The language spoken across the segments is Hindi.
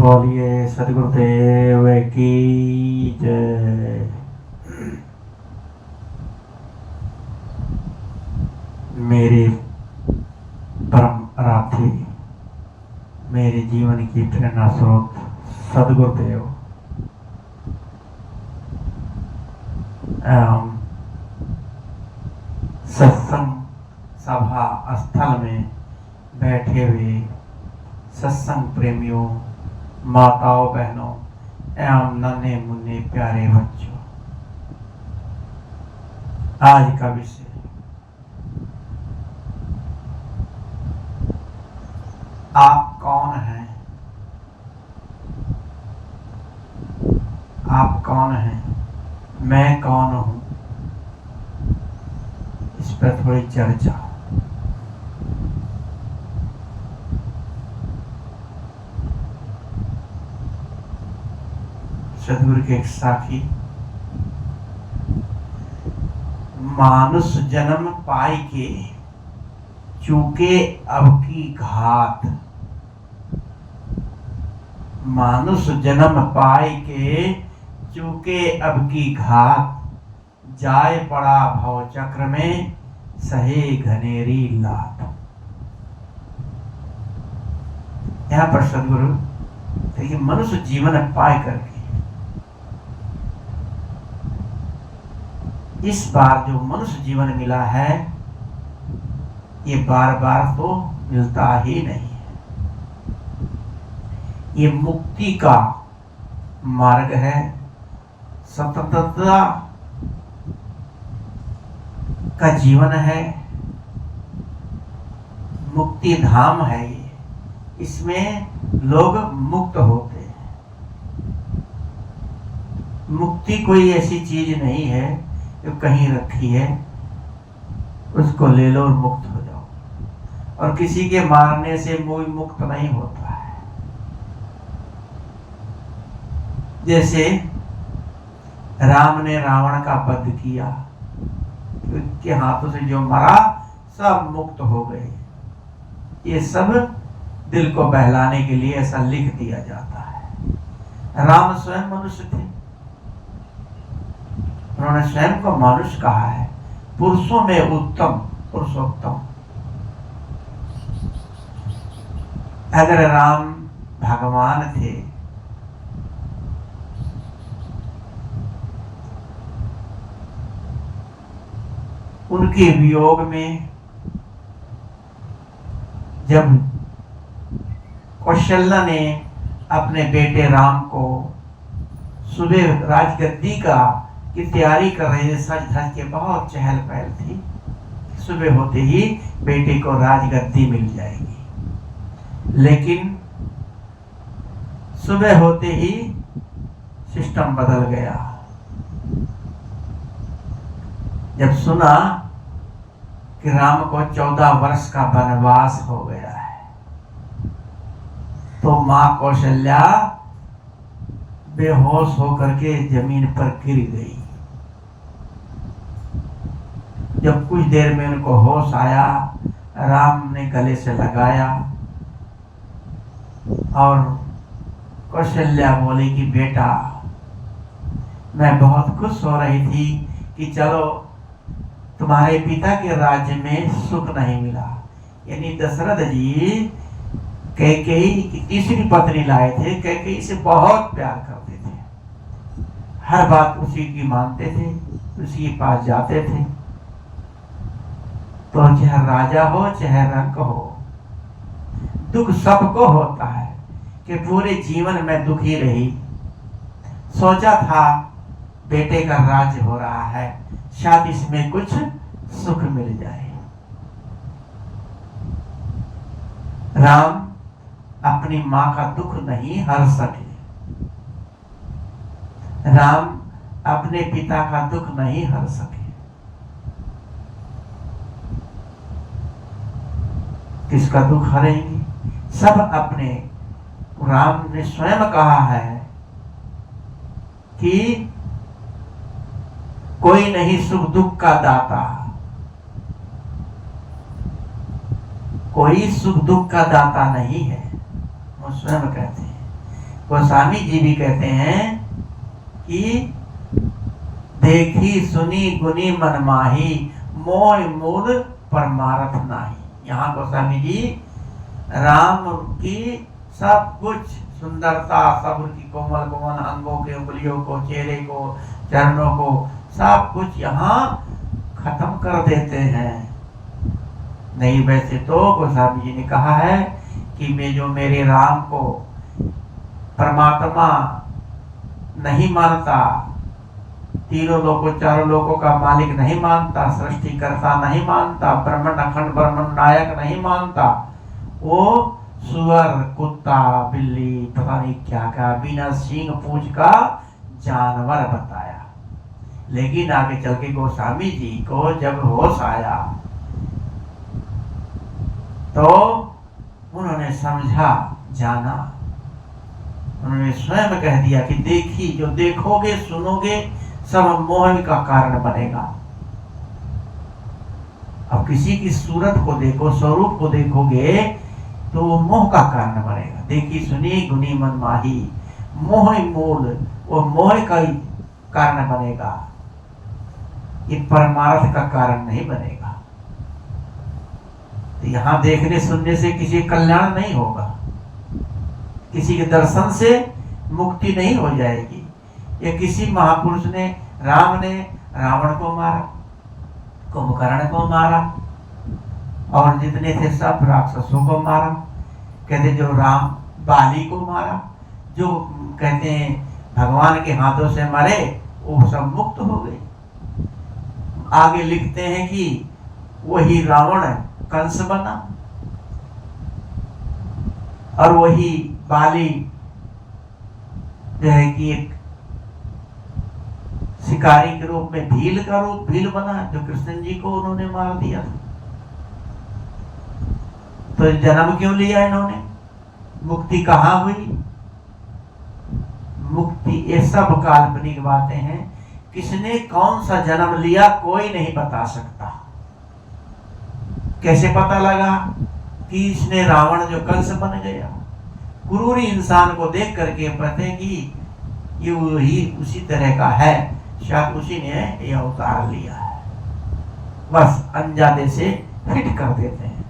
बोलिए सदगुरुदेव की जय। मेरे परम आराध्य, मेरे जीवन की प्रेरणा स्रोत सदगुरुदेव एवं सत्संग सभा स्थल में बैठे हुए सत्संग प्रेमियों, माताओं, बहनों एवं नन्हे मुन्ने प्यारे बच्चों, आज का विषय आप कौन हैं? आप कौन हैं? मैं कौन हूं? इस पर थोड़ी चर्चा। सदगुरु के एक साखी, मानुष जन्म पाई के चूके अब की घात। मानुष जन्म पाई के चूके अब की घात, जाए पड़ा भव चक्र में सहे घनेरी लात। यहाँ पर सदगुरु देखिए, मनुष्य जीवन पाए करके इस बार जो मनुष्य जीवन मिला है, ये बार बार तो मिलता ही नहीं है। ये मुक्ति का मार्ग है, सततता का जीवन है, मुक्ति धाम है ये। इसमें लोग मुक्त होते हैं। मुक्ति कोई ऐसी चीज नहीं है जो कहीं रखी है, उसको ले लो और मुक्त हो जाओ। और किसी के मारने से कोई मुक्त नहीं होता है। जैसे राम ने रावण का वध किया, उसके हाथों से जो मरा सब मुक्त हो गए। ये सब दिल को बहलाने के लिए ऐसा लिख दिया जाता है। राम स्वयं मनुष्य थे, उन्होंने स्वयं को मनुष्य कहा है। पुरुषों में उत्तम, पुरुषोत्तम। अगर राम भगवान थे, उनके वियोग में जब कौशल्या ने अपने बेटे राम को सुबह राजगद्दी का की तैयारी कर रहे थे, सज धज के बहुत चहल पहल थी, सुबह होते ही बेटे को राजगद्दी मिल जाएगी। लेकिन सुबह होते ही सिस्टम बदल गया। जब सुना कि राम को 14 वर्ष का वनवास हो गया है, तो मां कौशल्या बेहोश होकर के जमीन पर गिर गई। जब कुछ देर में उनको होश आया, राम ने गले से लगाया और कौशल्या बोली कि बेटा, मैं बहुत खुश हो रही थी कि चलो तुम्हारे पिता के राज्य में सुख नहीं मिला। यानी दशरथ जी कैकेयी की तीसरी पत्नी लाए थे। कैकेयी से बहुत प्यार करते थे, हर बात उसी की मानते थे, उसी के पास जाते थे। तो चाहे राजा हो चाहे रंक हो, दुख सबको होता है कि पूरे जीवन में दुखी रही। सोचा था बेटे का राज्य हो रहा है, शायद इसमें कुछ सुख मिल जाए। राम अपनी मां का दुख नहीं हर सके, राम अपने पिता का दुख नहीं हर सके। किसका दुख हरेंगे? सब अपने। राम ने स्वयं कहा है कि कोई नहीं सुख दुख का दाता, कोई सुख दुख का दाता नहीं है। वो स्वयं कहते हैं गोस्वामी जी भी कहते हैं कि देखी सुनी गुनी मन माही, मोह मूल परमारथ नाही। यहाँ गोस्वामी जी राम की सब कुछ सुंदरता, सब की कोमल कोमल अंगों के, उंगलियों को, चेहरे को, चरणों को, सब कुछ यहाँ खत्म कर देते हैं। नहीं, वैसे तो गोस्वामी जी ने कहा है कि मैं जो मेरे राम को परमात्मा नहीं मानता, तीनों लोगों चारों लोगों का मालिक नहीं मानता, सृष्टिकर्ता नहीं मानता, ब्रह्मण अखंड ब्रह्मण नायक नहीं मानता, वो सुअर, कुत्ता, बिल्ली, पता नहीं क्या क्या, बिना सींग पूंछ का जानवर बताया। लेकिन आगे चल के गोस्वामी जी को जब होश आया तो उन्होंने समझा, जाना। उन्होंने स्वयं कह दिया कि देखी, जो देखोगे सुनोगे सब मोह का कारण बनेगा। अब किसी की सूरत को देखो, स्वरूप को देखोगे तो वो मोह का कारण बनेगा। देखी सुनी गुनी मन माही, मोह मूल, वो मोह का कारण बनेगा, ये परमार्थ का कारण नहीं बनेगा। तो यहाँ देखने सुनने से किसी कल्याण नहीं होगा, किसी के दर्शन से मुक्ति नहीं हो जाएगी। या किसी महापुरुष ने, राम ने रावण को मारा, कुंभकर्ण को मारा, और जितने थे सब राक्षसों को मारा। कहते जो राम बाली को मारा, जो कहते हैं भगवान के हाथों से मरे, वो सब मुक्त हो गए। आगे लिखते हैं कि वही रावण कंस बना और वही बाली जो है कि एक शिकारी के रूप में भील का रूप भील बना, जो कृष्ण जी को उन्होंने मार दिया था। तो जन्म क्यों लिया इन्होंने? मुक्ति कहाँ हुई? मुक्ति, ये सब काल्पनिक बातें हैं। किसने कौन सा जन्म लिया कोई नहीं बता सकता। कैसे पता लगा कि इसने रावण जो कंस बन गया? क्रूरी इंसान को देख करके पता है कि ये वही उसी तरह का है, शायद उसी ने ये अवतार लिया है। बस अंजादे से फिट कर देते हैं।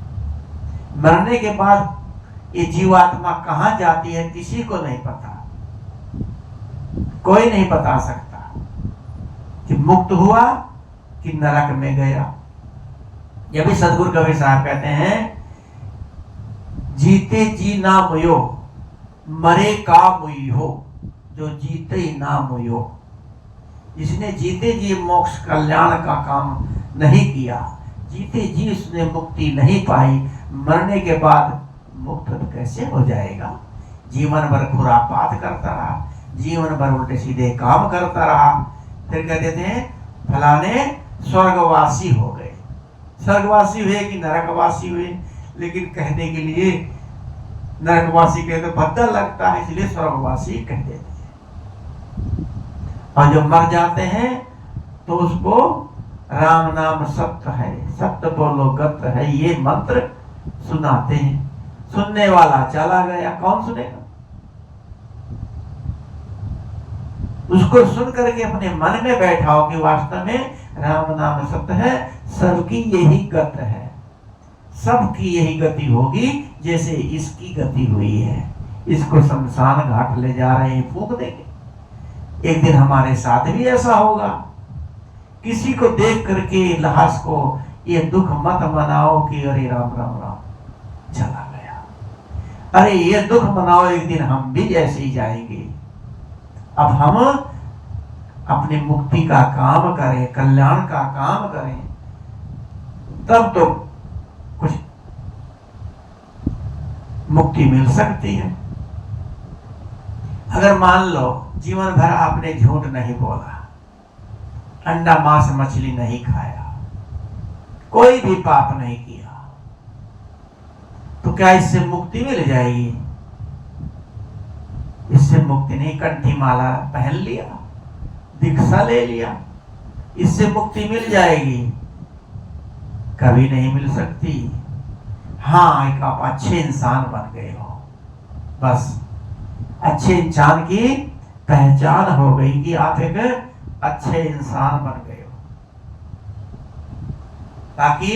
मरने के बाद ये जीवात्मा कहाँ जाती है किसी को नहीं पता, कोई नहीं बता सकता कि मुक्त हुआ कि नरक में गया। यह भी सदगुरु कबीर साहब कहते हैं, जीते जी ना मुयो, मरे का मुई हो, जो जीते ही ना मुयो। जिसने जीते जी मोक्ष कल्याण का काम नहीं किया, जीते जी उसने मुक्ति नहीं पाई, मरने के बाद मुक्त कैसे हो जाएगा? जीवन भर खुरापात करता रहा, जीवन भर उल्टे सीधे काम करता रहा, फिर कहते थे फलाने स्वर्गवासी हो गए। स्वर्गवासी हुए कि नरकवासी हुए? लेकिन कहने के लिए नरकवासी कहे तो भद्दा लगता है, इसलिए स्वर्गवासी कह देते हैं। और जो मर जाते हैं तो उसको राम नाम सत्य है, सत्य बोलो गत है, ये मंत्र सुनाते हैं। सुनने वाला चला गया, कौन सुनेगा? उसको सुन करके अपने मन में बैठाओ कि वास्तव में राम नाम सत्य है, सबकी यही गत है, सबकी यही गति होगी जैसे इसकी गति हुई है। इसको शमशान घाट ले जा रहे हैं, फूंक देंगे। एक दिन हमारे साथ भी ऐसा होगा। किसी को देख करके लाश को ये दुख मत मनाओ कि अरे राम राम राम चला गया। अरे ये दुख मनाओ, एक दिन हम भी ऐसे ही जाएंगे। अब हम अपनी मुक्ति का काम करें, कल्याण का काम करें, तब तो कुछ मुक्ति मिल सकती है। अगर मान लो जीवन भर आपने झूठ नहीं बोला, अंडा मांस मछली नहीं खाया, कोई भी पाप नहीं किया, तो क्या इससे मुक्ति मिल जाएगी? इससे मुक्ति नहीं। कंठी माला पहन लिया, दीक्षा ले लिया, इससे मुक्ति मिल जाएगी? कभी नहीं मिल सकती। हाँ, एक आप अच्छे इंसान बन गए हो, बस अच्छे इंसान की पहचान हो गई कि आप एक अच्छे इंसान बन गए हो। ताकि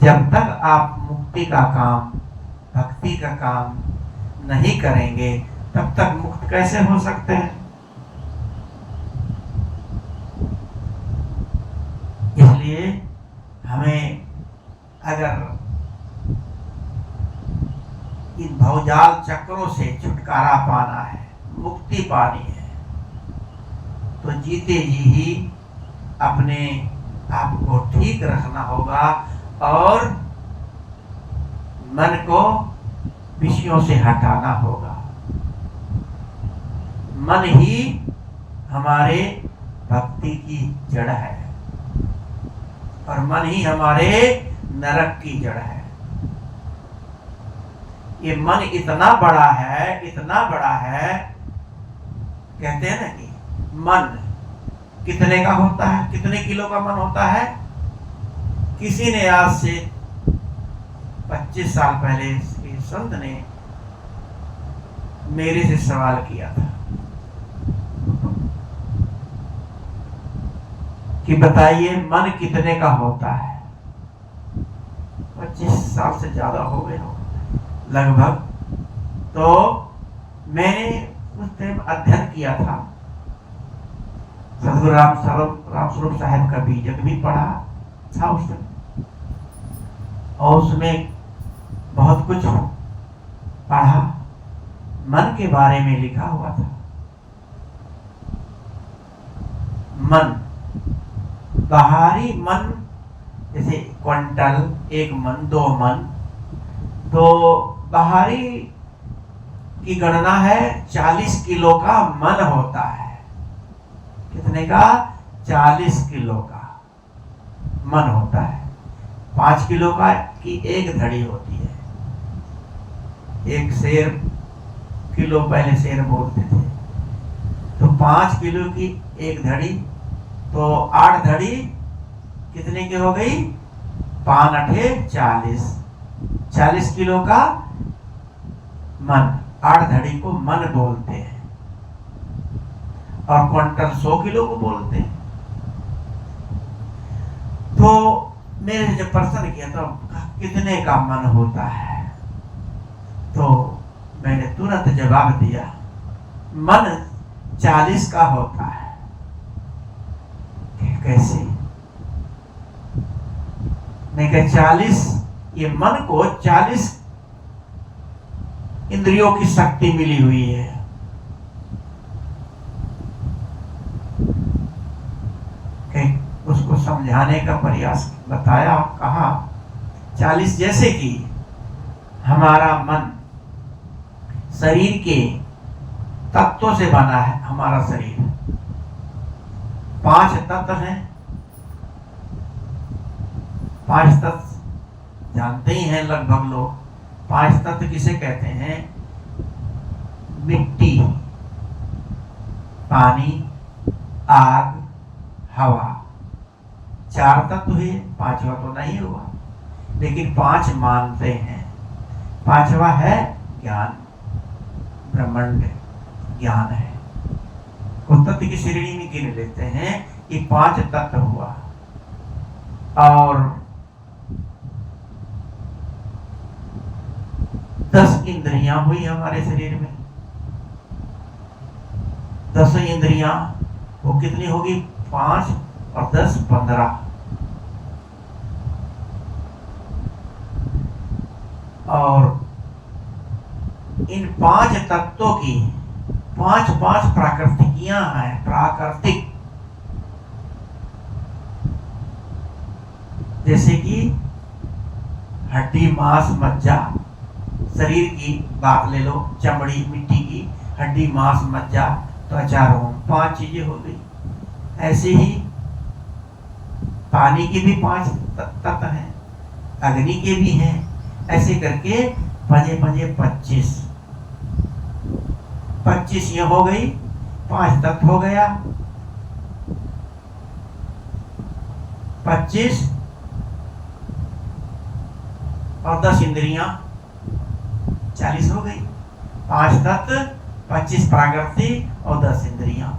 जब तक आप मुक्ति का काम, भक्ति का काम नहीं करेंगे तब तक मुक्त कैसे हो सकते हैं। इसलिए हमें अगर इन भवजाल चक्रों से छुटकारा पाना है, मुक्ति पानी है, तो जीते जी ही अपने आप को ठीक रखना होगा और मन को विषयों से हटाना होगा। मन ही हमारे भक्ति की जड़ है और मन ही हमारे नरक की जड़ है। ये मन इतना बड़ा है, इतना बड़ा है, कहते हैं ना कि मन कितने का होता है, कितने किलो का मन होता है। किसी ने आज से 25 साल पहले संत ने मेरे से सवाल किया था कि बताइए मन कितने का होता है। 25 साल से ज्यादा हो गए हो लगभग। तो मैंने उस टाइम अध्ययन किया था, सदगुरु रामस्वरूप साहब का बीजक भी पढ़ा था उस टाइम, और उसमें बहुत कुछ पढ़ा, मन के बारे में लिखा हुआ था। मन, बाहरी मन, जैसे क्विंटल, एक मन, 2 मन, तो बाहरी की गणना है 40 किलो का मन होता है। कितने का? 40 किलो का मन होता है। 5 किलो का की एक धड़ी होती है। एक शेर किलो, पहले शेर बोलते थे, तो 5 किलो की एक धड़ी, तो 8 धड़ी कितने की हो गई? 5 अठे 40, 40 किलो का मन, 8 धड़ी को मन बोलते हैं। और क्विंटल 100 किलो को बोलते हैं। तो मेरे जब प्रश्न किया तो कितने का मन होता है, तो मैंने तुरंत जवाब दिया, मन 40 का होता है। कैसे? मैं कहा 40, ये मन को 40 इंद्रियों की शक्ति मिली हुई है। उसको समझाने का प्रयास बताया, कहा 40 जैसे कि हमारा मन शरीर के तत्वों से बना है। हमारा शरीर 5 तत्व हैं। 5 तत्व जानते ही हैं लगभग लोग। 5 तत्व किसे कहते हैं? मिट्टी, पानी, आग, हवा। 4 तत्व हुए, 5वां तो नहीं हुआ, लेकिन 5 मानते हैं। 5वां है ज्ञान, ब्रह्मांड ज्ञान है। को तत्व की श्रेणी में गिन लेते हैं, ये 5 तत्व हुआ। और 10 इंद्रियां हुई हमारे शरीर में। 10 इंद्रियां वो कितनी होगी? 5 और 10 15। और इन 5 तत्वों की 5 प्राकृतिकियां हैं। प्राकृतिक, जैसे कि हड्डी, मांस, मज्जा। शरीर की बात ले लो, चमड़ी, मिट्टी की हड्डी, मांस, मज्जा, त्वचा, रोम, 5 चीजें हो गई। ऐसे ही पानी के भी 5 तत्व हैं, अग्नि के भी हैं। ऐसे करके 5 25 ये हो गई, 5 तत्व हो गया। 25 और 10 इंद्रियां 40 हो गई। 5 तत्व 25 प्रकृति और 10 इंद्रियां,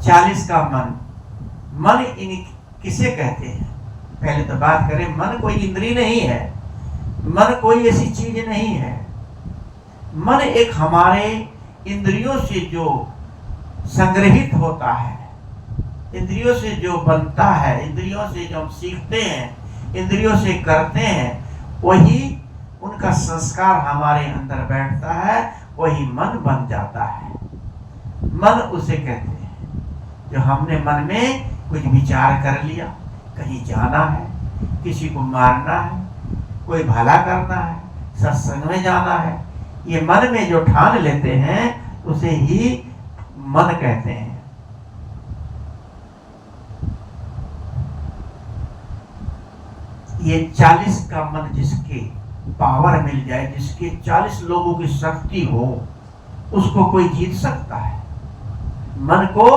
40 का मन। मन इन किसे कहते हैं? पहले तो बात करें, मन कोई इंद्रिय नहीं है, मन कोई ऐसी चीज नहीं है। मन एक हमारे इंद्रियों से जो संग्रहित होता है, इंद्रियों से जो बनता है, इंद्रियों से जो हम सीखते हैं, इंद्रियों से करते हैं, वही उनका संस्कार हमारे अंदर बैठता है, वही मन बन जाता है। मन उसे कहते हैं जो हमने मन में कुछ विचार कर लिया, कहीं जाना है, किसी को मारना है, कोई भला करना है, सत्संग में जाना है, ये मन में जो ठान लेते हैं उसे ही मन कहते हैं। ये 40 का मन जिसके पावर मिल जाए, जिसके 40 लोगों की शक्ति हो, उसको कोई जीत सकता है। मन को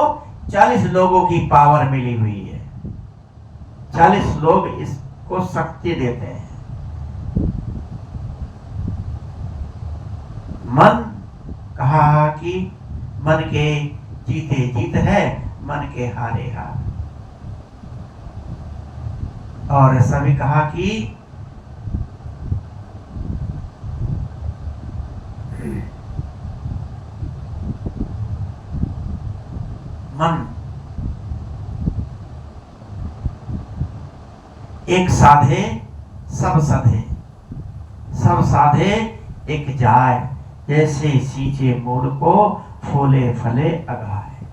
40 लोगों की पावर मिली हुई है, 40 लोग इसको शक्ति देते हैं। मन कहा कि मन के जीते जीत है, मन के हारे हार। और ऐसा भी कहा कि मन एक साधे सब सधे, सब साधे एक जाए, जैसे सींचे मूल को फूले फले अगाए।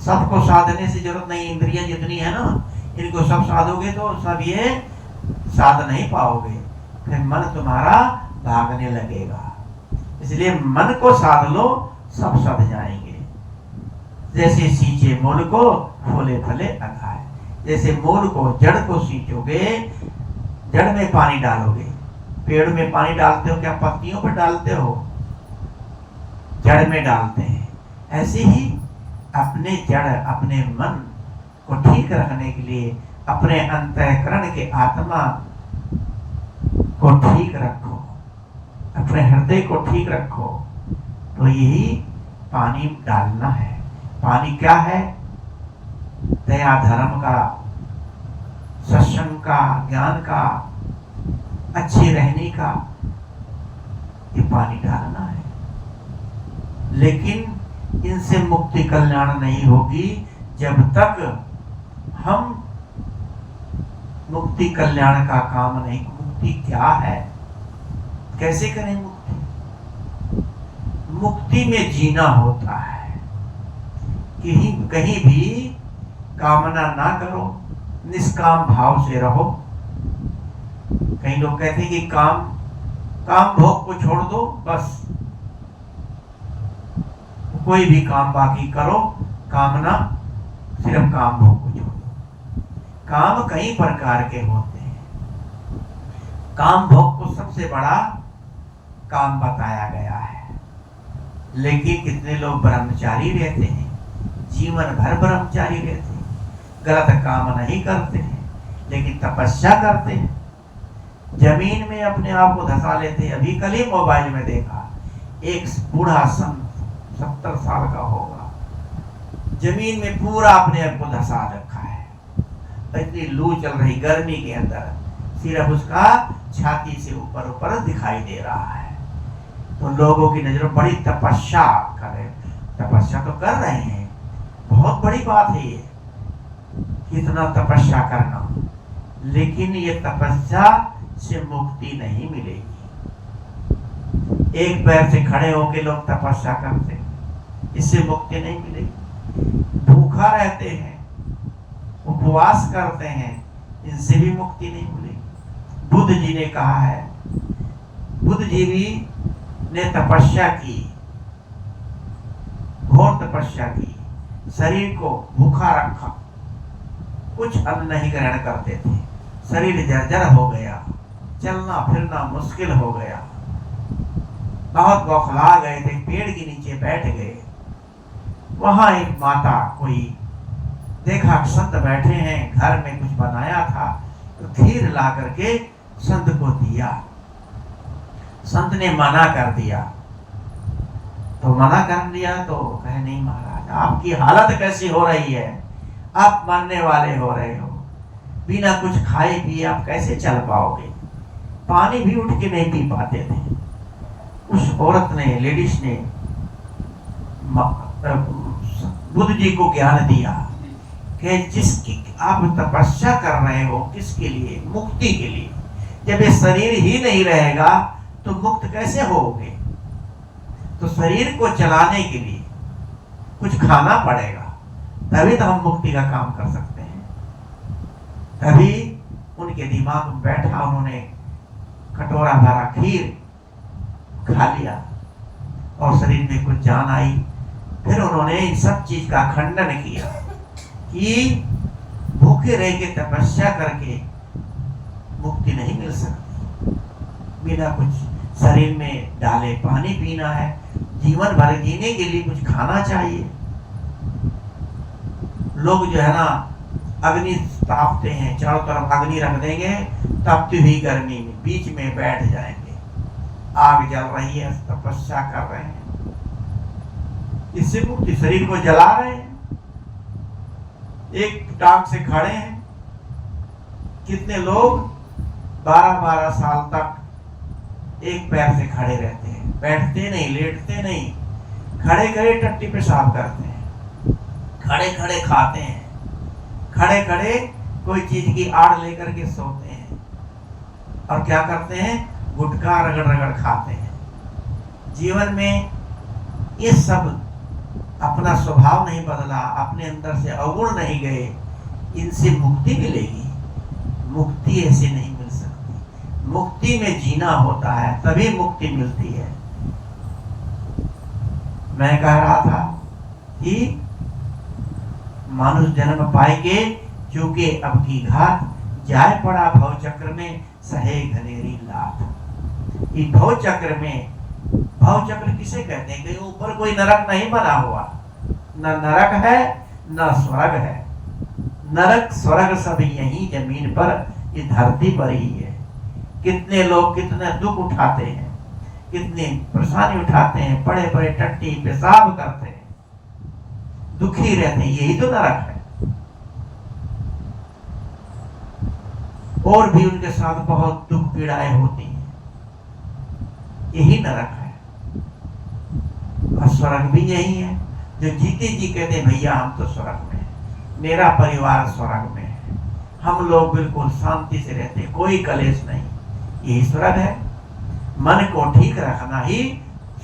सबको साधने से जरूरत नहीं, इंद्रियां जितनी है ना, इनको सब साधोगे तो सब ये साध नहीं पाओगे, फिर मन तुम्हारा भागने लगेगा। इसलिए मन को साध लो, सब सध जाएंगे। जैसे सींचे मूल को फूले फले अगाए, जैसे मूल को, जड़ को सींचोगे, जड़ में पानी डालोगे, पेड़ में पानी डालते हो क्या पत्तियों पर डालते हो? जड़ में डालते हैं। ऐसे ही अपने जड़, अपने मन को ठीक रखने के लिए अपने अंतःकरण के आत्मा को ठीक रखो, अपने हृदय को ठीक रखो, तो यही पानी डालना है। पानी क्या है? दया धर्म का, सत्संग का, ज्ञान का, अच्छे रहने का, ये पानी डालना है। लेकिन इनसे मुक्ति कल्याण नहीं होगी जब तक हम मुक्ति कल्याण का काम नहीं। मुक्ति क्या है? कैसे करें मुक्ति? मुक्ति में जीना होता है, कहीं भी कामना ना करो, निष्काम भाव से रहो। कई लोग कहते हैं कि काम भोग को छोड़ दो, बस कोई भी काम बाकी करो, कामना सिर्फ काम भोग को छोड़ दो। काम कई प्रकार के होते हैं, काम भोग को सबसे बड़ा काम बताया गया है। लेकिन कितने लोग ब्रह्मचारी रहते हैं, जीवन भर ब्रह्मचारी रहते हैं, गलत काम नहीं करते हैं, लेकिन तपस्या करते हैं, जमीन में अपने आप को धसा लेते हैं। अभी कल ही मोबाइल में देखा, एक बूढ़ा संत 70 साल का होगा, जमीन में पूरा अपने आप को धसा रखा है। इतनी लू चल रही गर्मी के अंदर, सिर्फ उसका छाती से ऊपर ऊपर दिखाई दे रहा है। तो लोगों की नजर बड़ी तपस्या कर रहे, तपस्या तो कर रहे हैं, बहुत बड़ी बात है ये, कितना तपस्या करना, लेकिन ये तपस्या से मुक्ति नहीं मिलेगी। एक पैर से खड़े होकर लोग तपस्या करते हैं, इससे मुक्ति नहीं मिलेगी। भूखा रहते हैं, उपवास करते हैं, इनसे भी मुक्ति नहीं मिलेगी। बुद्ध जी ने कहा है, बुद्ध जी भी ने तपस्या की, घोर तपस्या की, शरीर को भूखा रखा, कुछ अन्न नहीं ग्रहण करते थे, शरीर जर्जर हो गया, चलना फिरना मुश्किल हो गया, बहुत बौखला गए थे, पेड़ के नीचे बैठ गए। वहां एक माता कोई देखा संत बैठे हैं, घर में कुछ बनाया था, तो खीर ला करके संत को दिया। संत ने मना कर दिया, तो मना कर दिया। तो कहे नहीं महाराज, आपकी हालत कैसी हो रही है, आप मरने वाले हो रहे हो, बिना कुछ खाए पिए आप कैसे चल पाओगे। पानी भी उठ के नहीं पी पाते थे। उस औरत ने, लेडीज ने बुद्ध जी को ज्ञान दिया कि जिसकी आप तपस्या कर रहे हो, किसके लिए, मुक्ति के लिए। जब ये शरीर ही नहीं रहेगा तो मुक्त कैसे होगे। तो शरीर को चलाने के लिए कुछ खाना पड़ेगा, तभी तो हम मुक्ति का काम कर सकते हैं। तभी उनके दिमाग में बैठा, उन्होंने कटोरा भरा खीर खा लिया और शरीर में कुछ जान आई। फिर उन्होंने इन सब चीज का खंडन किया कि भूखे रह के तपस्या करके मुक्ति नहीं मिल सकती। बिना कुछ शरीर में डाले पानी पीना है, जीवन भर जीने के लिए कुछ खाना चाहिए। लोग जो है ना अग्नि तापते हैं, चारों तरफ अग्नि रख देंगे, तपती हुई गर्मी में बीच में बैठ जाएंगे, आग जल रही है, तपस्या कर रहे हैं, इससे मुक्ति, शरीर को जला रहे हैं, एक टांग से खड़े हैं। कितने लोग 12-12 साल तक एक पैर से खड़े रहते हैं, बैठते नहीं, लेटते नहीं, खड़े खड़े टट्टी पेशाब करते हैं, खड़े खड़े खाते हैं, खड़े खड़े कोई चीज की आड़ लेकर के सोते हैं, और क्या करते हैं, गुटखा रगड़ रगड़ खाते हैं। जीवन में ये सब अपना स्वभाव नहीं बदला, अपने अंदर से अवगुण नहीं गए, इनसे मुक्ति मिलेगी? मुक्ति ऐसे नहीं मिल सकती। मुक्ति में जीना होता है, तभी मुक्ति मिलती है। मैं कह रहा था कि मानुष जन्म पाएंगे चूंकि अब की घात, जाय पड़ा भव चक्र में सहे घनेरी लात। इस भव चक्र में, भव चक्र किसे कहते हैं? कहीं ऊपर कोई नरक नहीं बना हुआ, न नरक है न स्वर्ग है। नरक स्वर्ग सब यही जमीन पर, इस धरती पर ही है। कितने लोग कितने दुख उठाते हैं, कितनी परेशानी उठाते हैं, बड़े बड़े टट्टी पेशाब करते हैं, दुखी रहते हैं, यही तो नरक है। और भी उनके साथ बहुत दुख पीड़ाएं होती हैं, यही नरक है। और स्वर्ग भी यही है। जो जीते जी कहते हैं भैया हम तो स्वर्ग में हैं, मेरा परिवार स्वर्ग में है, हम लोग बिल्कुल शांति से रहते हैं, कोई कलेश नहीं, यही स्वर्ग है। मन को ठीक रखना ही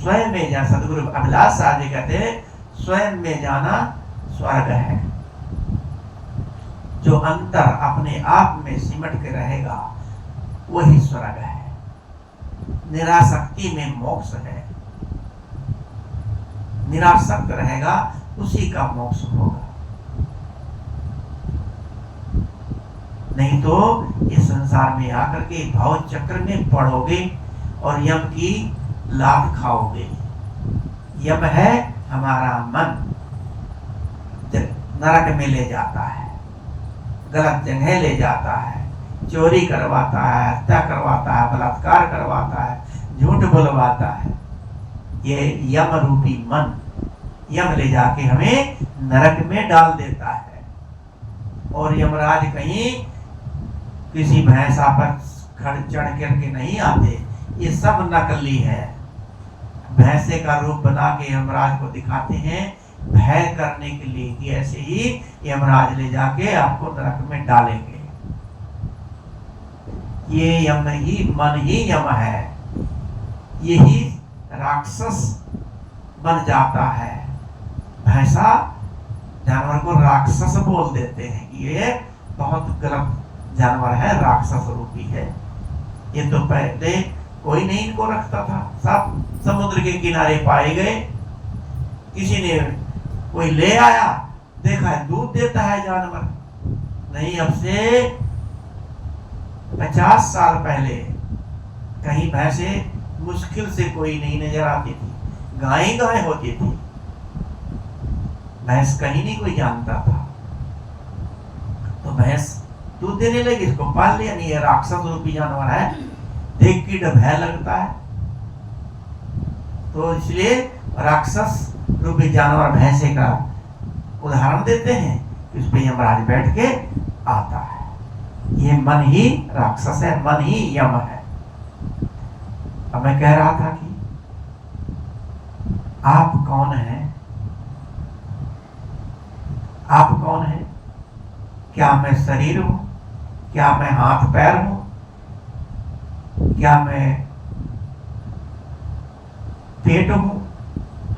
स्वयं में जा, सदगुरु अभिलाष साहब जी कहते हैं स्वयं में जाना स्वर्ग है। जो अंतर अपने आप में सिमट के रहेगा वही स्वर्ग है। निरासक्ति में मोक्ष है, निरासक्त रहेगा उसी का मोक्ष होगा। नहीं तो ये संसार में आकर के भाव चक्र में पड़ोगे और यम की लात खाओगे। यम है हमारा मन, नरक में ले जाता है, गलत जगह ले जाता है, चोरी करवाता है, हत्या करवाता है, बलात्कार करवाता है, झूठ बुलवाता है। ये यम रूपी मन यम ले जाके हमें नरक में डाल देता है। और यमराज कहीं किसी भैंसा पर चढ़ करके नहीं आते, ये सब नकली है। भैंसे का रूप बना के यमराज को दिखाते हैं भय करने के लिए कि ऐसे ही यमराज ले जाके आपको नरक में डालेंगे। ये यम ही, मन ही यम है। यही राक्षस बन जाता है। भैंसा जानवर को राक्षस बोल देते हैं कि ये बहुत गलत जानवर है, राक्षस रूपी है। ये तो पहले कोई नहीं इनको रखता था, सब समुद्र के किनारे पाए गए। किसी ने कोई ले आया, देखा है दूध देता है जानवर। नहीं, अब से 50 साल पहले कहीं भैंसे मुश्किल से कोई नहीं नजर आती थी, गाय ही गाय होती थी। भैंस कहीं नहीं कोई जानता था। तो भैंस दूध देने लगी, इसको पाल लिया। नहीं, ये राक्षस रूपी जानवर है, देख के भय लगता है। तो इसलिए राक्षस रूपी जानवर भैंसे का उदाहरण देते हैं कि उस पर यमराज बैठ के आता है। ये मन ही राक्षस है, मन ही यम है। अब मैं कह रहा था कि आप कौन हैं? आप कौन हैं? क्या मैं शरीर हूं? क्या मैं हाथ पैर हूं? क्या मैं पेट हूं,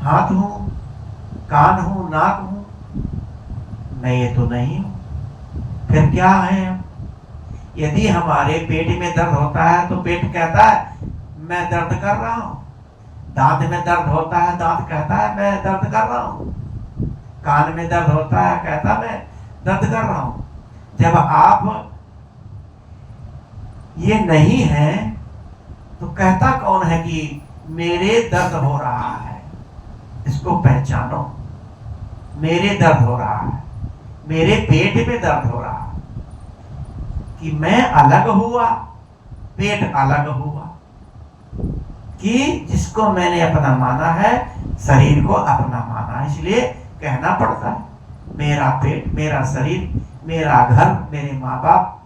हाथ हूं, कान हूं, नाक हूं? मैं ये तो नहीं हूं। फिर क्या है हम? यदि हमारे पेट में दर्द होता है तो पेट कहता है मैं दर्द कर रहा हूं। दांत में दर्द होता है, दांत कहता है मैं दर्द कर रहा हूं। कान में दर्द होता है, कहता मैं दर्द कर रहा हूं। जब आप ये नहीं है तो कहता कौन है कि मेरे दर्द हो रहा है? इसको पहचानो। मेरे दर्द हो रहा है, मेरे पेट में दर्द हो रहा है। कि मैं अलग हुआ, पेट अलग हुआ, कि जिसको मैंने अपना माना है, शरीर को अपना माना, इसलिए कहना पड़ता है मेरा पेट, मेरा शरीर, मेरा घर, मेरे माँ बाप।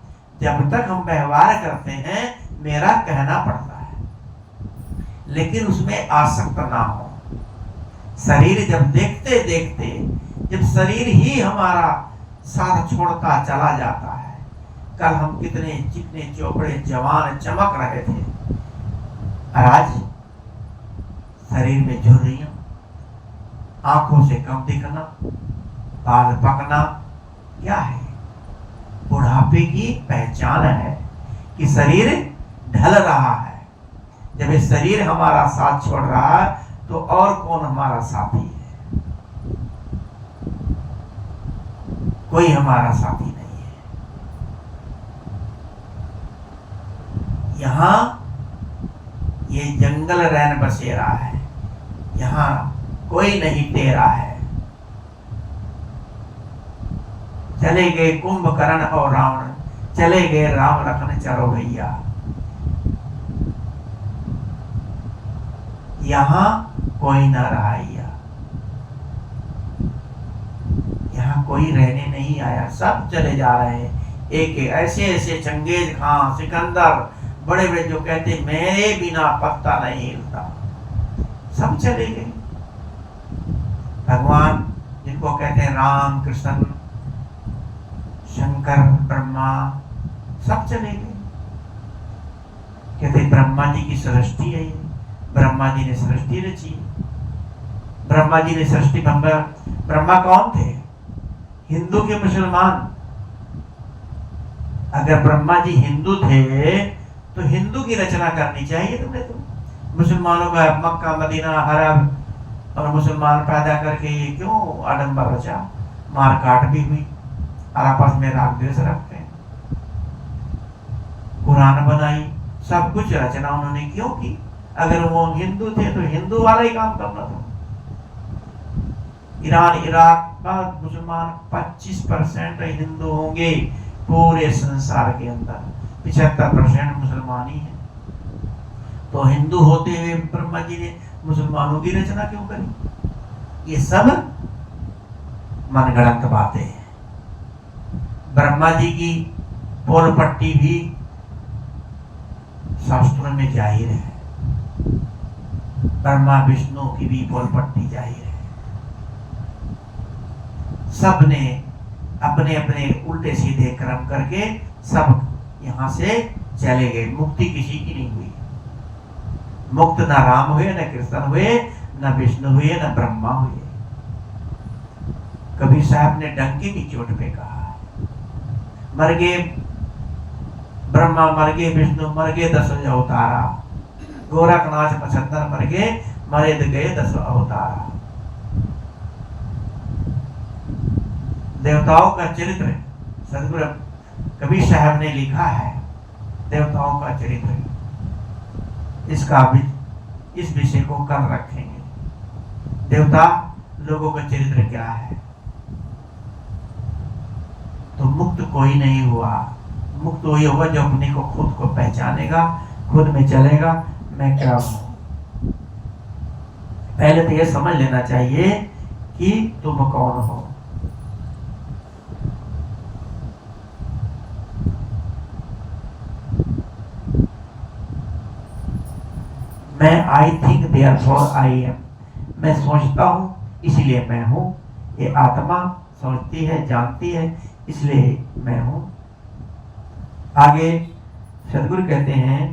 जब तक हम व्यवहार करते हैं मेरा कहना पड़ता है, लेकिन उसमें आसक्त ना हो। शरीर जब देखते देखते जब शरीर ही हमारा साथ छोड़ता चला जाता है। कल हम कितने चिकने चौपड़े जवान चमक रहे थे, और आज शरीर में झुर्रियां, आंखों से कम दिखना, बाल पकना, क्या है? बुढ़ापे की पहचान है कि शरीर ढल रहा है। जब ये शरीर हमारा साथ छोड़ रहा है तो और कौन हमारा साथी है? कोई हमारा साथी नहीं है। यहाँ ये जंगल रैन बसेरा है, यहाँ कोई नहीं तेरा है। चले गए कुंभकर्ण और रावण, चले गए राम लखन चलो भैया। यहाँ कोई ना रहा, यहाँ कोई रहने नहीं आया, सब चले जा रहे हैं। एक एक ऐसे ऐसे चंगेज खां, सिकंदर, बड़े बड़े जो कहते मेरे बिना पत्ता नहीं हिलता, सब चले गए। भगवान जिनको कहते हैं राम, कृष्ण, शंकर, ब्रह्मा, सब चले गए। कहते ब्रह्मा जी की सृष्टि है ये, ब्रह्मा जी ने सृष्टि रची। ब्रह्मा जी ने सृष्टि, ब्रह्मा कौन थे? हिंदू के मुसलमान। अगर ब्रह्मा जी हिंदू थे तो हिंदू की रचना करनी चाहिए तुमने। तो मुसलमानों का मक्का, मदीना, अरब और मुसलमान पैदा करके ये क्यों आडंबर रचा? मार काट भी हुई और आपस में राग द्वेष रखते हैं। कुरान बनाई, सब कुछ रचना उन्होंने क्यों की? अगर वो हिंदू थे तो हिंदू वाला ही काम करना था। ईरान, इराक का मुसलमान 25% हिंदू होंगे पूरे संसार के अंदर, 75% मुसलमान ही है। तो हिंदू होते हुए ब्रह्मा जी ने मुसलमानों की रचना क्यों करी? ये सब मनगढ़ंत बातें हैं। ब्रह्मा जी की पोल पट्टी भी शास्त्रों में जाहिर है, ब्रह्मा विष्णु की भी पोल पट्टी जाहिर है। सब ने अपने अपने उल्टे सीधे कर्म करके सब यहाँ से चले गए। मुक्ति किसी की नहीं हुई। मुक्त न राम हुए, न कृष्ण हुए, न विष्णु हुए, न ब्रह्मा हुए। कबीर साहब ने डंके की चोट पे कहा, मर गए ब्रह्मा, मर गए विष्णु, मर गए 10 अवतारा। गोरखनाथ मछंदर मर गए, मरे गए 10 अवतारा। देवताओं का चरित्र सदगुरु कबीर साहब ने लिखा है, देवताओं का चरित्र। इसका भी इस विषय को कल रखेंगे। देवता लोगों का चरित्र क्या है? तो मुक्त कोई नहीं हुआ। मुक्त वही होगा जो अपने को खुद को पहचानेगा, खुद में चलेगा, मैं क्या हूं। पहले तो ये समझ लेना चाहिए कि तुम कौन हो। मैं I think therefore I am, मैं सोचता हूं इसलिए मैं हूं। ये आत्मा सोचती है, जानती है, इसलिए मैं हूं। आगे सदगुरु कहते हैं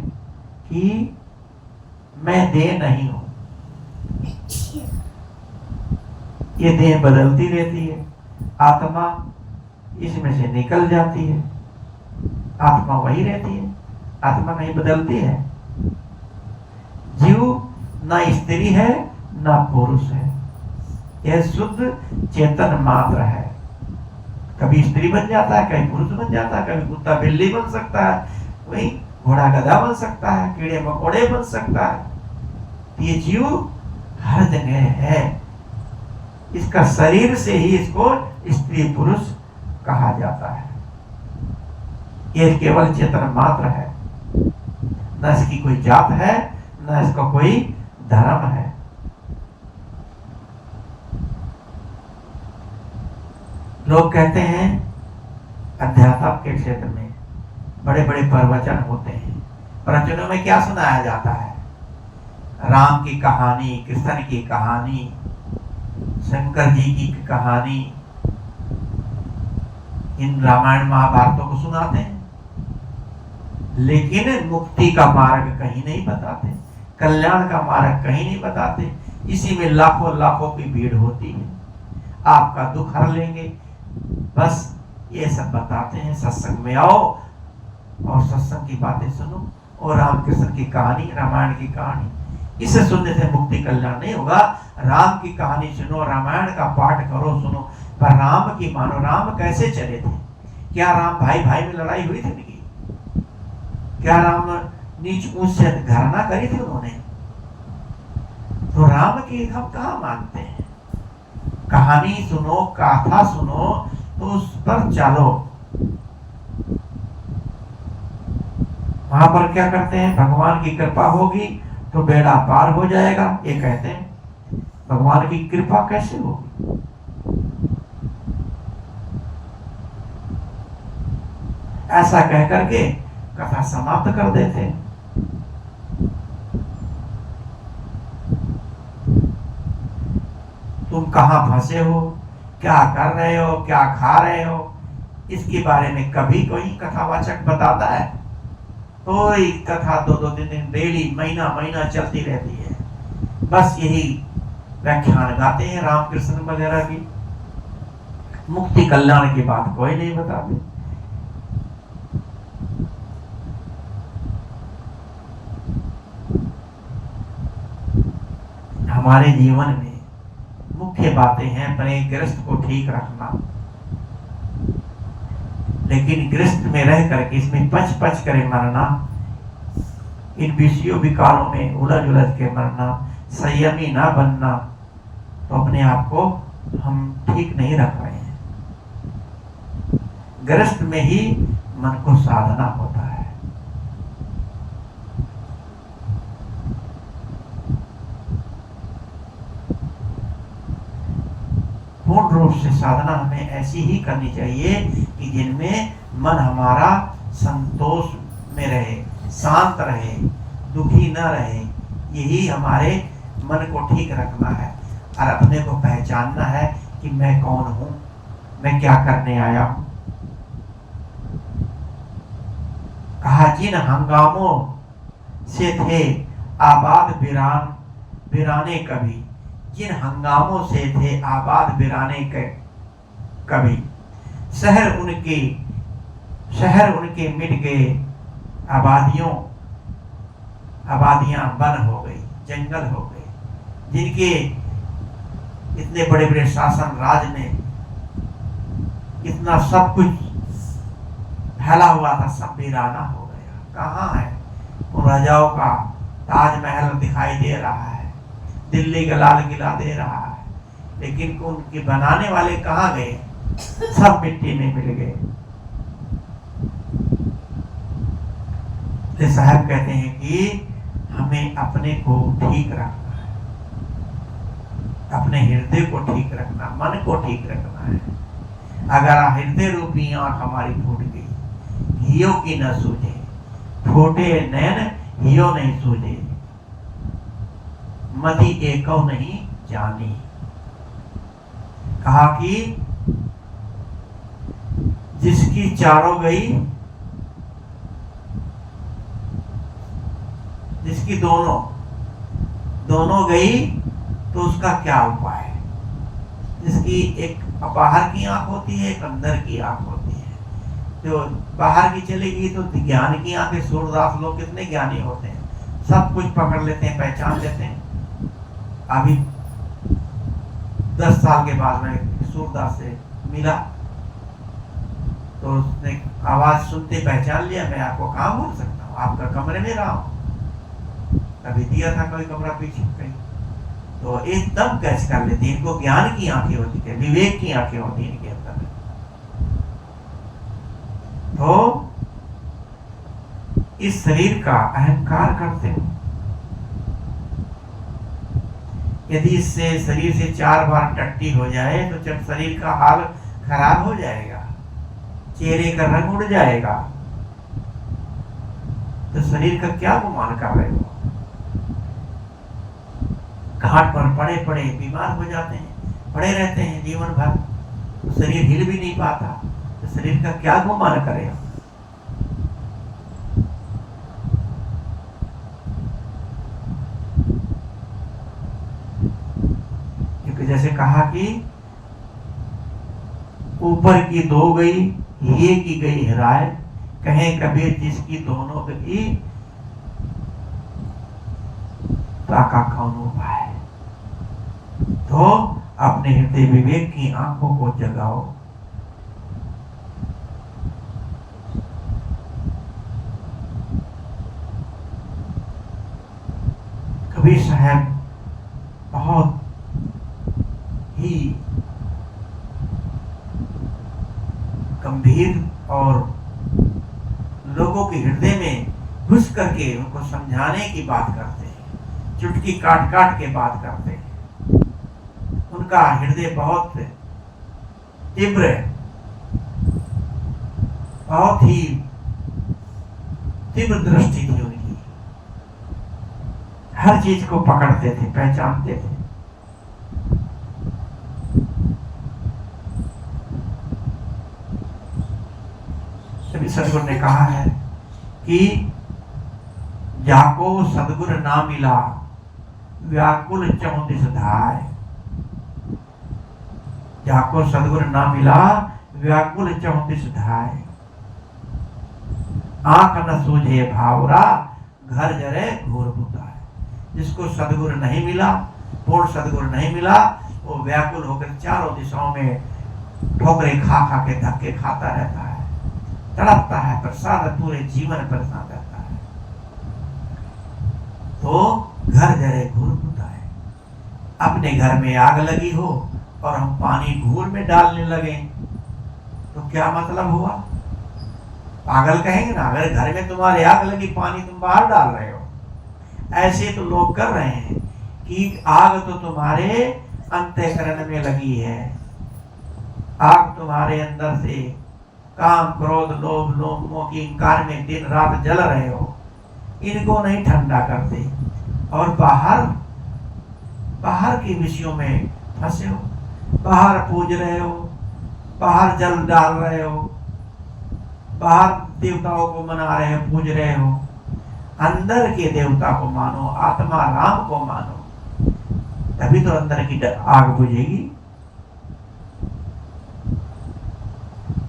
कि मैं देह नहीं हूं। ये देह बदलती रहती है, आत्मा इसमें से निकल जाती है, आत्मा वही रहती है, आत्मा नहीं बदलती है। जीव ना स्त्री है ना पुरुष है, यह शुद्ध चेतन मात्र है। कभी स्त्री बन जाता है, कभी पुरुष बन जाता है, कभी कुत्ता बिल्ली बन सकता है, वही घोड़ा गधा बन सकता है, कीड़े मकोड़े बन सकता है। ये जीव हर जगह है। इसका शरीर से ही इसको स्त्री पुरुष कहा जाता है। यह केवल चेतन मात्र है, न इसकी कोई जात है, न इसका कोई धर्म है। लोग कहते हैं अध्यात्म के क्षेत्र में बड़े बड़े प्रवचन होते हैं। प्रवचनों में क्या सुनाया जाता है? राम की कहानी, कृष्ण की कहानी, शंकर जी की कहानी, इन रामायण महाभारतों को सुनाते हैं, लेकिन मुक्ति का मार्ग कहीं नहीं बताते, कल्याण का मार्ग कहीं नहीं बताते। इसी में लाखों लाखों की भीड़ होती है, आपका दुख हर लेंगे, बस ये सब बताते हैं। सत्संग में आओ और सत्संग की बातें सुनो और रामकृष्ण की कहानी, रामायण की कहानी, इसे सुनने से मुक्ति कल्याण नहीं होगा। राम की कहानी सुनो, रामायण का पाठ करो, सुनो, पर राम की मानो। राम कैसे चले थे? क्या राम भाई भाई में लड़ाई हुई थी उनकी? क्या राम नीच ऊंच से घरना करी थी उन्होंने? तो राम की हम कहाँ मानते हैं? कहानी सुनो, गाथा सुनो, तो उस पर चलो। वहां पर क्या करते हैं? भगवान की कृपा होगी तो बेड़ा पार हो जाएगा, ये कहते हैं। भगवान की कृपा कैसे होगी? ऐसा कह करके कथा समाप्त कर देते। तुम कहां फंसे हो, क्या कर रहे हो, क्या खा रहे हो, इसके बारे में कभी कोई कथावाचक बताता है? कोई कथा दो दिन डेली महीना महीना चलती रहती है, बस यही व्याख्यान गाते हैं रामकृष्ण वगैरह की। मुक्ति कल्याण की बात कोई नहीं बताते। हमारे जीवन में मुख्य बातें हैं, पर एक गृहस्थ को ठीक रखना, लेकिन गृहस्थ में रह करके इसमें पच पच करे मरना, इन विषयों विकारों में उलझ उलझ के मरना, संयमी ना बनना, तो अपने आप को हम ठीक नहीं रख रहे हैं। गृहस्थ में ही मन को साधना होता है। पूर्ण रूप से साधना हमें ऐसी ही करनी चाहिए कि जिनमें मन हमारा संतोष में रहे, शांत रहे, दुखी न रहे। यही हमारे मन को ठीक रखना है और अपने को पहचानना है कि मैं कौन हूं, मैं क्या करने आया हूं। कहा, जिन हंगामों से थे आबाद वीराने कभी, जिन हंगामों से थे आबाद वीराने के कभी, शहर उनके मिट गए, आबादियां वन हो गई, जंगल हो गए। जिनके इतने बड़े बड़े शासन राज में इतना सब कुछ फैला हुआ था, सब वीराना हो गया। कहाँ है? उन राजाओं का ताजमहल दिखाई दे रहा है, दिल्ली का लाल किला दे रहा है, लेकिन उनके बनाने वाले कहाँ गए? सब मिट्टी में मिल गए। तो साहब कहते हैं कि हमें अपने को ठीक रखना है। अपने हृदय को ठीक रखना, मन को ठीक रखना है। अगर हृदय रूपी आंख हमारी फूट गई, हियो की न सूझे, फूटे नैन हियो नहीं सूझे, मति एको नहीं जानी। कहा कि जिसकी चारों गई, जिसकी दोनों गई तो उसका क्या उपाय? जिसकी एक बाहर की आंख होती है, एक अंदर की आंख होती है। जो बाहर की चलेगी तो ज्ञान की आंखें, सूरदास लोग कितने ज्ञानी होते हैं, सब कुछ पकड़ लेते हैं, पहचान लेते हैं। अभी 10 साल के बाद मैं सूरदास से मिला तो उसने आवाज सुनते पहचान लिया। मैं आपको कहाँ भूल सकता हूँ, आपका कमरे में रहा हूँ, कभी दिया था कोई कमरा पीछे कहीं, तो एकदम कैच कर लेती है। इनको ज्ञान की आंखें होती है, विवेक की आंखें होती है इनके अंदर। तो इस शरीर का अहंकार करते हो, यदि इससे शरीर से 4 बार टट्टी हो जाए तो जब शरीर का हाल खराब हो जाएगा, चेहरे का रंग उड़ जाएगा, तो शरीर का क्या गुमान कर रहे हो? घाट पर पड़े पड़े बीमार हो जाते हैं, पड़े रहते हैं जीवन भर, तो शरीर हिल भी नहीं पाता, तो शरीर का क्या गुमान करेगा? क्योंकि जैसे कहा कि ऊपर की 2 गई, ये की गई हेराए, कहें कबीर जिसकी दोनों गई, ताका कौन उपाय? तो अपने हृदय विवेक की आंखों को जगाओ। कबीर साहब बहुत ही गंभीर और लोगों के हृदय में घुस करके उनको समझाने की बात करते हैं, चुटकी काट काट के बात करते हैं। उनका हृदय बहुत तीव्र है, बहुत ही तीव्र दृष्टि थी उनकी, हर चीज को पकड़ते थे, पहचानते थे। तभी सदगुरु ने कहा है कि जाको सदगुरु ना मिला, व्याकुल 34 धाय। जाको सदगुरु ना मिला, व्याकुल 34 धाय। आंख न सूझे भावरा, घर जरे घोर बुताए। जिसको सदगुरु नहीं मिला, पूर्ण सदगुरु नहीं मिला, वो व्याकुल होकर चारों दिशाओं में ठोकरे खा खा के धक्के खाता रहता है, तड़पता है, परेशान, पूरे जीवन परेशान रहता है। तो घर जरे घूर बुताए। अपने घर में आग लगी हो और हम पानी घूर में डालने लगे तो क्या मतलब हुआ? पागल कहेंगे ना। अगर घर में तुम्हारे आग लगी, पानी तुम बाहर डाल रहे हो। ऐसे तो लोग कर रहे हैं कि आग तो तुम्हारे अंतःकरण में लगी है, आग तुम्हारे अंदर से काम, क्रोध, लोभ, मोह की इंकार में दिन रात जल रहे हो, इनको नहीं ठंडा करते और बाहर के विषयों में फंसे हो, बाहर पूज रहे हो, बाहर जल डाल रहे हो, बाहर देवताओं को मना रहे हो, पूज रहे हो। अंदर के देवता को मानो, आत्मा राम को मानो, तभी तो अंदर की आग बुझेगी।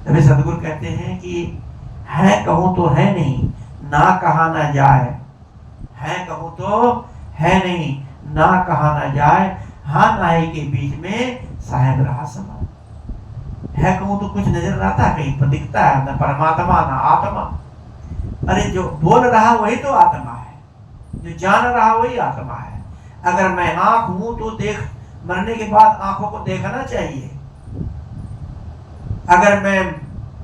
तभी सदगुरु कहते हैं कि है कहूं तो है नहीं, ना कहा ना जाए। है कहूं तो है नहीं, ना कहा ना जाए। हाँ नाई के बीच में साहेब रहा समा। है कहूं तो कुछ नजर आता है, कहीं पर दिखता है, ना परमात्मा ना आत्मा। अरे जो बोल रहा वही तो आत्मा है, जो जान रहा वही आत्मा है। अगर मैं आंख हूं तो देख, मरने के बाद आंखों को देखना चाहिए। अगर मैं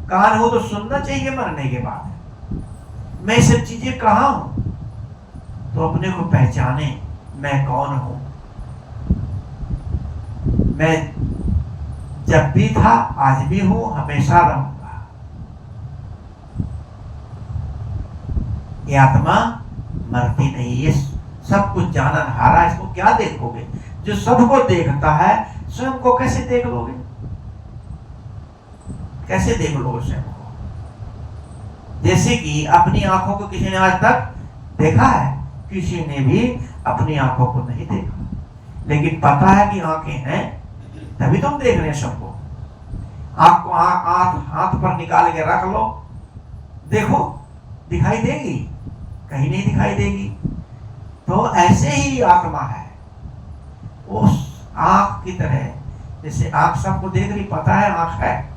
कान हूं तो सुनना चाहिए मरने के बाद। मैं सब चीजें कहाँ हूं? तो अपने को पहचाने, मैं कौन हूं। मैं जब भी था, आज भी हूं, हमेशा रहूंगा। ये आत्मा मरती नहीं। ये सब कुछ जानन हारा, इसको क्या देखोगे? जो सबको देखता है, स्वयं को कैसे देख लोगे? कैसे देख लोगे स्वयं को? जैसे कि अपनी आंखों को किसी ने आज तक देखा है? किसी ने भी अपनी आंखों को नहीं देखा, लेकिन पता है कि आंखें हैं, तभी तुम देख रहे हैं सबको। आंख को हाथ पर निकाल के रख लो, देखो, दिखाई देगी? कहीं नहीं दिखाई देगी। तो ऐसे ही आत्मा है, उस आंख की तरह। जैसे आंख सबको देख रही, पता है आंख है,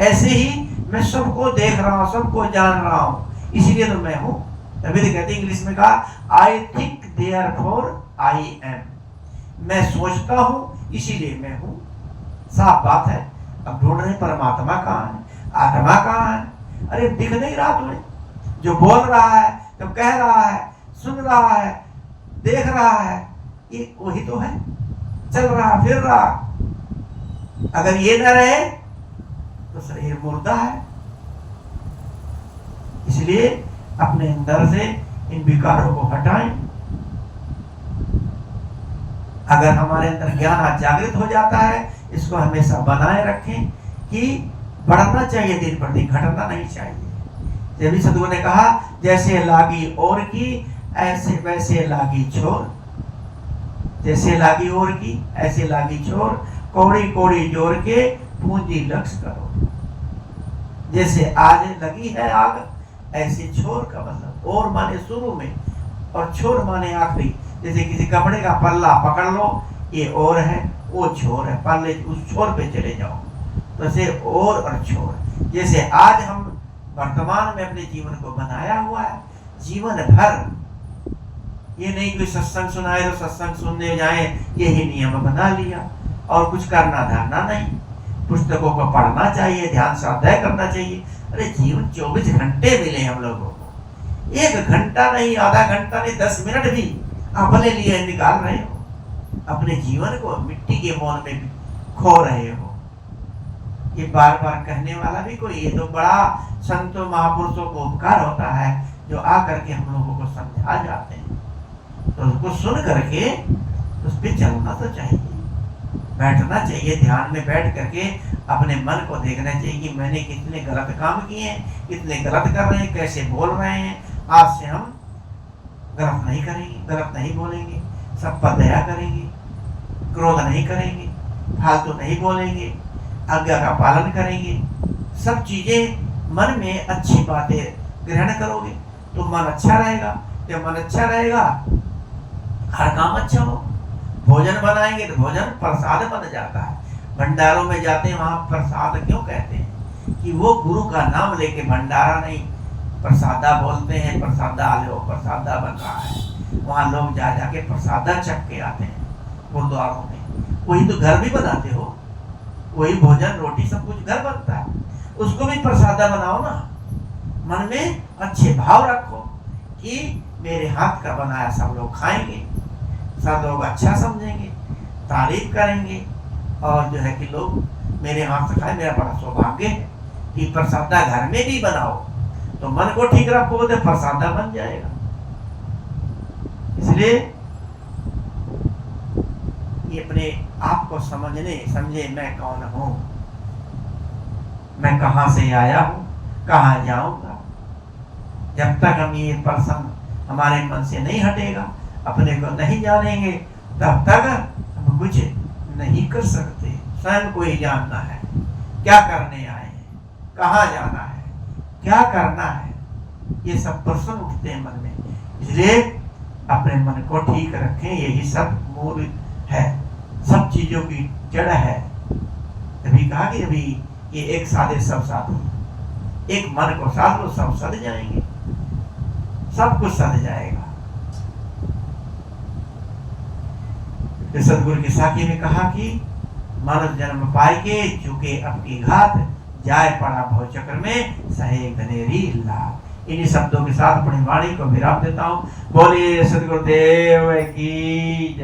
ऐसे ही मैं सबको देख रहा हूं, सबको जान रहा हूं, इसीलिए तो मैं हूं। तभी तो कहते इंग्लिश में कहा, I think therefore I am. मैं सोचता हूं, इसीलिए मैं हूं। साफ बात है। अब ढूंढ रहे परमात्मा कहाँ है, आत्मा कहाँ है? अरे दिख नहीं रहा तुम्हें? जो बोल रहा है, जो कह रहा है, सुन रहा है, देख रहा है, ये वही तो है। चल रहा, फिर रहा। अगर ये न रहे तो शरीर मुर्दा है। इसलिए अपने अंदर से इन विकारों को हटाएं। अगर हमारे अंदर ज्ञान जागृत हो जाता है, इसको हमेशा बनाए रखें कि बढ़ना चाहिए, दिन पर दिन घटना नहीं चाहिए। जब भी सदगुरु ने कहा, जैसे लागी और की ऐसे वैसे लागी छोर, जैसे लागी और की ऐसे लागी छोर, कौड़ी कौड़ी जोड़ के पूंजी लक्ष्य करो। जैसे आज लगी है आग, ऐसे छोर का मतलब और माने शुरू में, और छोर माने आखिरी। जैसे किसी कपड़े का पल्ला पकड़ लो, ये और है, वो छोर है, पल्ले उस छोर पे चले जाओ। तो ऐसे और छोर। जैसे आज हम वर्तमान में अपने जीवन को बनाया हुआ है, जीवन भर ये नहीं कोई सत्संग सुनाए तो सत्संग सुनने जाए, यही नियम बना लिया और कुछ करना धरना नहीं। पुस्तकों को पढ़ना चाहिए, ध्यान स्वाध्याय करना चाहिए। अरे जीवन 24 घंटे मिले हम लोगों को, 1 घंटा नहीं, आधा घंटा नहीं, 10 मिनट भी अपने लिए निकाल रहे हो। अपने जीवन को मिट्टी के मोल में खो रहे हो। ये बार बार कहने वाला भी कोई, ये तो बड़ा संतों महापुरुषों को उपकार होता है, जो आकर के हम लोगों को समझा जाते हैं। तो उसको सुन करके उस पर चलना तो चाहिए, बैठना चाहिए, ध्यान में बैठ करके अपने मन को देखना चाहिए कि मैंने कितने गलत काम किए हैं, कितने गलत कर रहे हैं, कैसे बोल रहे हैं। आज से हम गलत नहीं करेंगे, गलत नहीं बोलेंगे, सब पर दया करेंगे, क्रोध नहीं करेंगे, फालतू नहीं बोलेंगे, आज्ञा का पालन करेंगे। सब चीजें मन में अच्छी बातें ग्रहण करोगे तो मन अच्छा रहेगा। जब मन अच्छा रहेगा, हर काम अच्छा हो। भोजन बनाएंगे तो भोजन प्रसाद बन जाता है। भंडारों में जाते हैं, वहां प्रसाद क्यों कहते हैं? कि वो गुरु का नाम लेके, भंडारा नहीं, प्रसादा बोलते हैं। प्रसादा लो, प्रसादा बन रहा है। वहां लोग जा जाके प्रसादा चख के आते हैं गुरुद्वारों में। वही तो घर भी बनाते हो, वही भोजन रोटी सब कुछ घर बनता है, उसको भी प्रसादा बनाओ ना। मन में अच्छे भाव रखो कि मेरे हाथ का बनाया सब लोग खाएंगे, सब लोग अच्छा समझेंगे, तारीफ करेंगे, और जो है कि लोग मेरे हाथ से खाए। मेरा बड़ा सौभाग्य है कि प्रसादा घर में भी बनाओ, तो मन को ठीक रखो तो प्रसादा बन जाएगा। इसलिए ये अपने आप को समझे मैं कौन हूं, मैं कहां से आया हूं, कहां जाऊंगा। जब तक हम ये प्रश्न हमारे मन से नहीं हटेगा, अपने को नहीं जानेंगे, तब तक हम कुछ नहीं कर सकते। स्वयं को ही जानना है, क्या करने आए हैं, कहाँ जाना है, क्या करना है, ये सब प्रश्न उठते हैं मन में। इसलिए अपने मन को ठीक रखें, यही सब मूल है, सब चीजों की जड़ है। तभी कहा कि अभी ये एक साधे सब साधु, एक मन को साध लो, सब सद जाएंगे, सब कुछ सद जाएगा। सतगुरु की साखी में कहा कि मानव जन्म पाए के चुके अपनी घात, जाए पड़ा भव चक्र में सहे घनेरी लाभ। इन्हीं शब्दों के साथ अपनी वाणी को विराम देता हूँ। बोलिए सतगुरुदेव की जय।